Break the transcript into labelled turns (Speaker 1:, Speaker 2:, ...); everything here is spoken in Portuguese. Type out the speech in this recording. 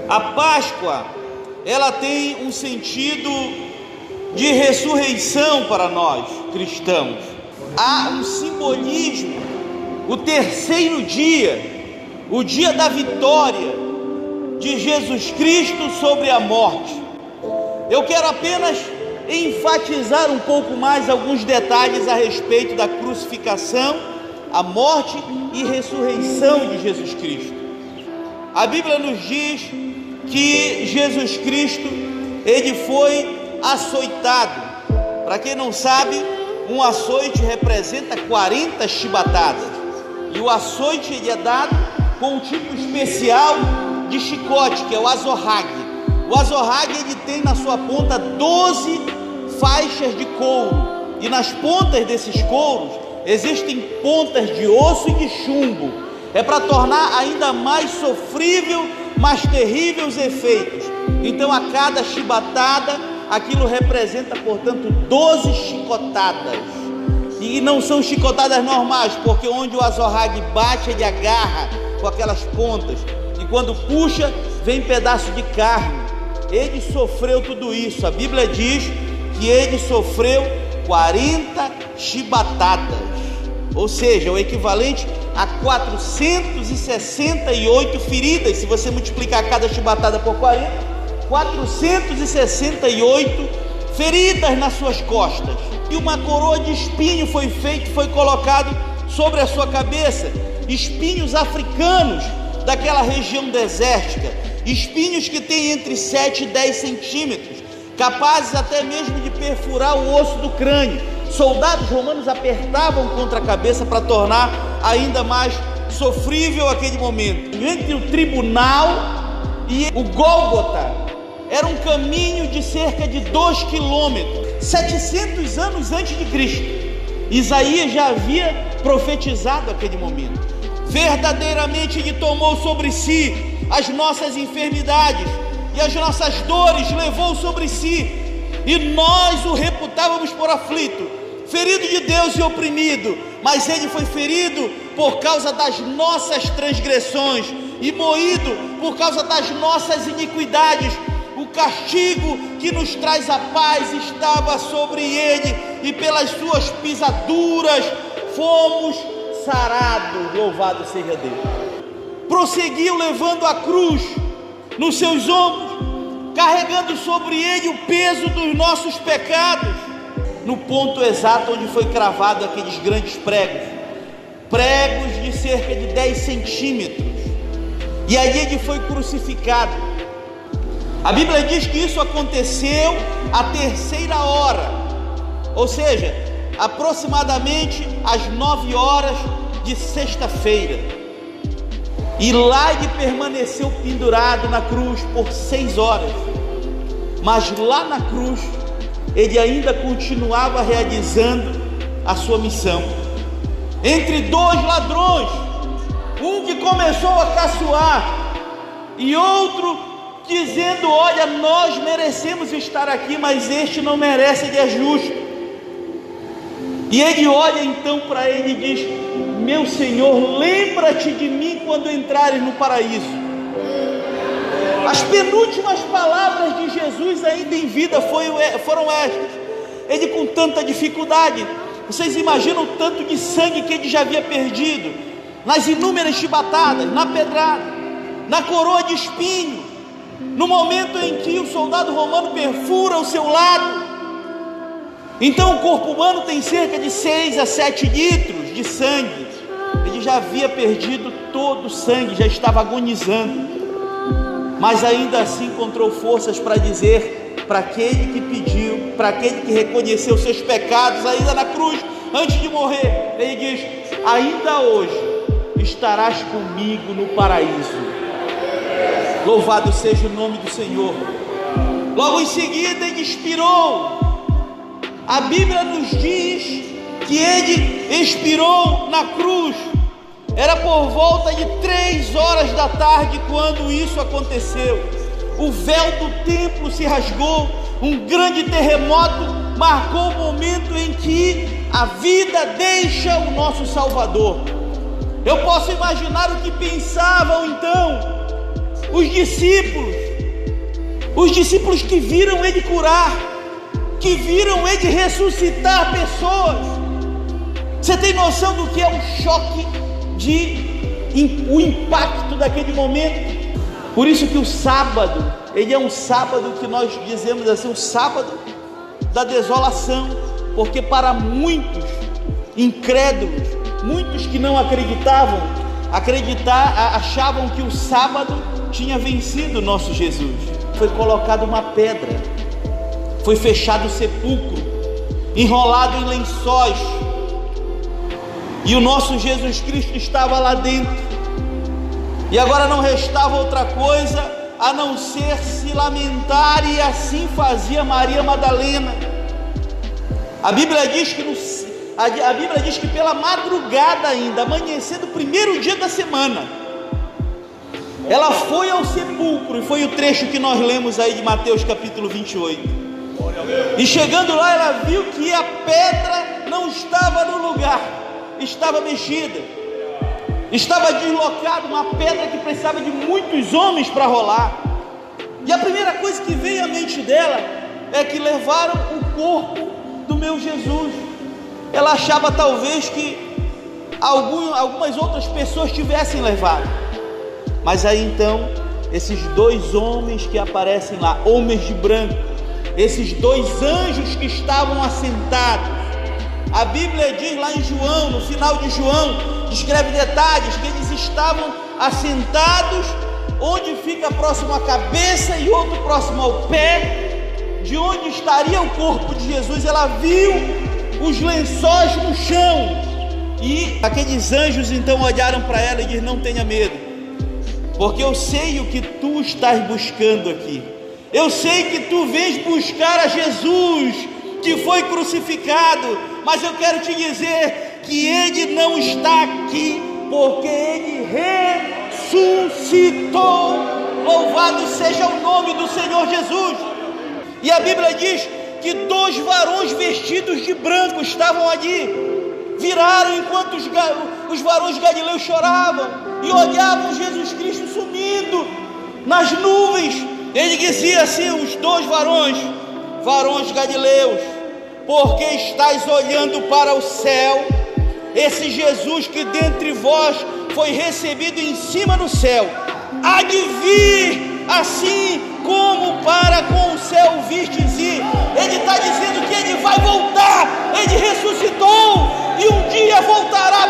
Speaker 1: A Páscoa, ela tem um sentido de ressurreição para nós cristãos. Há um simbolismo, o terceiro dia, o dia da vitória de Jesus Cristo sobre a morte. Eu quero apenas enfatizar um pouco mais alguns detalhes a respeito da crucificação, a morte e ressurreição de Jesus Cristo. A Bíblia nos diz que Jesus Cristo, ele foi açoitado. Para quem não sabe, um açoite representa 40 chibatadas, e o açoite ele é dado com um tipo especial de chicote, que é o azorrague. O azorrague ele tem na sua ponta 12 faixas de couro, e nas pontas desses couros existem pontas de osso e de chumbo. É para tornar ainda mais sofrível, mais terrível os efeitos. Então a cada chibatada, aquilo representa, portanto, 12 chicotadas. E não são chicotadas normais, porque onde o azorrague bate, ele agarra com aquelas pontas, e quando puxa, vem pedaço de carne. Ele sofreu tudo isso. A Bíblia diz que ele sofreu 40 chibatadas, ou seja, o equivalente a 468 feridas. Se você multiplicar cada chibatada por 40, 468 feridas nas suas costas. E uma coroa de espinho foi colocado sobre a sua cabeça, espinhos africanos daquela região desértica, espinhos que têm entre 7 e 10 centímetros, capazes até mesmo de perfurar o osso do crânio. Soldados romanos apertavam contra a cabeça para tornar ainda mais sofrível aquele momento. Entre o tribunal e o Gólgota era um caminho de cerca de 2 quilômetros. 700 anos antes de Cristo, Isaías já havia profetizado aquele momento. Verdadeiramente ele tomou sobre si as nossas enfermidades e as nossas dores levou sobre si, e nós o reputávamos por aflito, ferido de Deus e oprimido, mas ele foi ferido por causa das nossas transgressões e moído por causa das nossas iniquidades. O castigo que nos traz a paz estava sobre ele, e pelas suas pisaduras fomos sarados. Louvado seja Deus. Prosseguiu levando a cruz nos seus ombros, carregando sobre ele o peso dos nossos pecados, no ponto exato onde foi cravado aqueles grandes pregos de cerca de 10 centímetros, e ali ele foi crucificado. A Bíblia diz que isso aconteceu à 3ª hora, ou seja, aproximadamente às 9 horas de sexta-feira, e lá ele permaneceu pendurado na cruz por 6 horas, mas lá na cruz ele ainda continuava realizando a sua missão. Entre 2 ladrões, um que começou a caçoar e outro dizendo: olha, nós merecemos estar aqui, mas este não merece, ele é justo. E ele olha então para ele e diz: meu Senhor, lembra-te de mim quando entrares no paraíso. As penúltimas palavras de Jesus ainda em vida foram estas. Ele com tanta dificuldade, vocês imaginam o tanto de sangue que ele já havia perdido, nas inúmeras chibatadas, na pedrada, na coroa de espinho, no momento em que o soldado romano perfura o seu lado. Então o corpo humano tem cerca de 6 a 7 litros de sangue. Ele já havia perdido todo o sangue, já estava agonizando, mas ainda assim encontrou forças para dizer para aquele que pediu, para aquele que reconheceu seus pecados ainda na cruz, antes de morrer, ele diz: ainda hoje estarás comigo no paraíso. Louvado seja o nome do Senhor. Logo em seguida ele expirou. A Bíblia nos diz que ele expirou na cruz. Era por volta de 3 horas da tarde quando isso aconteceu. O véu do templo se rasgou, um grande terremoto marcou o momento em que a vida deixa o nosso Salvador. Eu posso imaginar o que pensavam então os discípulos Os discípulos que viram ele curar, que viram ele ressuscitar pessoas. Você tem noção do que é um choque, o impacto daquele momento? Por isso que o sábado, ele é um sábado que nós dizemos assim, o sábado da desolação, porque para muitos incrédulos, muitos que não acreditavam, achavam que o sábado tinha vencido o nosso Jesus. Foi colocado uma pedra, foi fechado o sepulcro, enrolado em lençóis, e o nosso Jesus Cristo estava lá dentro. E agora não restava outra coisa a não ser se lamentar, e assim fazia Maria Madalena. A Bíblia diz que pela madrugada ainda, amanhecendo o primeiro dia da semana, ela foi ao sepulcro, e foi o trecho que nós lemos aí de Mateus capítulo 28. E chegando lá, ela viu que a pedra não estava no lugar, estava mexida, estava deslocada, uma pedra que precisava de muitos homens para rolar. E a primeira coisa que veio à mente dela é que levaram o corpo do meu Jesus. Ela achava talvez que algumas outras pessoas tivessem levado. Mas aí então, esses dois homens que aparecem lá, homens de branco, esses dois anjos que estavam assentados, a Bíblia diz lá em João, no final de João, descreve detalhes, que eles estavam assentados, onde fica próximo à cabeça e outro próximo ao pé, de onde estaria o corpo de Jesus. Ela viu os lençóis no chão, e aqueles anjos então olharam para ela e disseram: não tenha medo, porque eu sei o que tu estás buscando aqui. Eu sei que tu vens buscar a Jesus que foi crucificado, mas eu quero te dizer que ele não está aqui, porque ele ressuscitou. Louvado seja o nome do Senhor Jesus. E a Bíblia diz que dois varões vestidos de branco estavam ali, viraram enquanto os varões galileus choravam e olhavam Jesus Cristo sumindo nas nuvens. Ele dizia assim, os dois varões galileus: porque estáis olhando para o céu? Esse Jesus que dentre vós foi recebido em cima no céu, há de vir assim como para com o céu vistes ir. Ele está dizendo que ele vai voltar, ele ressuscitou e um dia voltará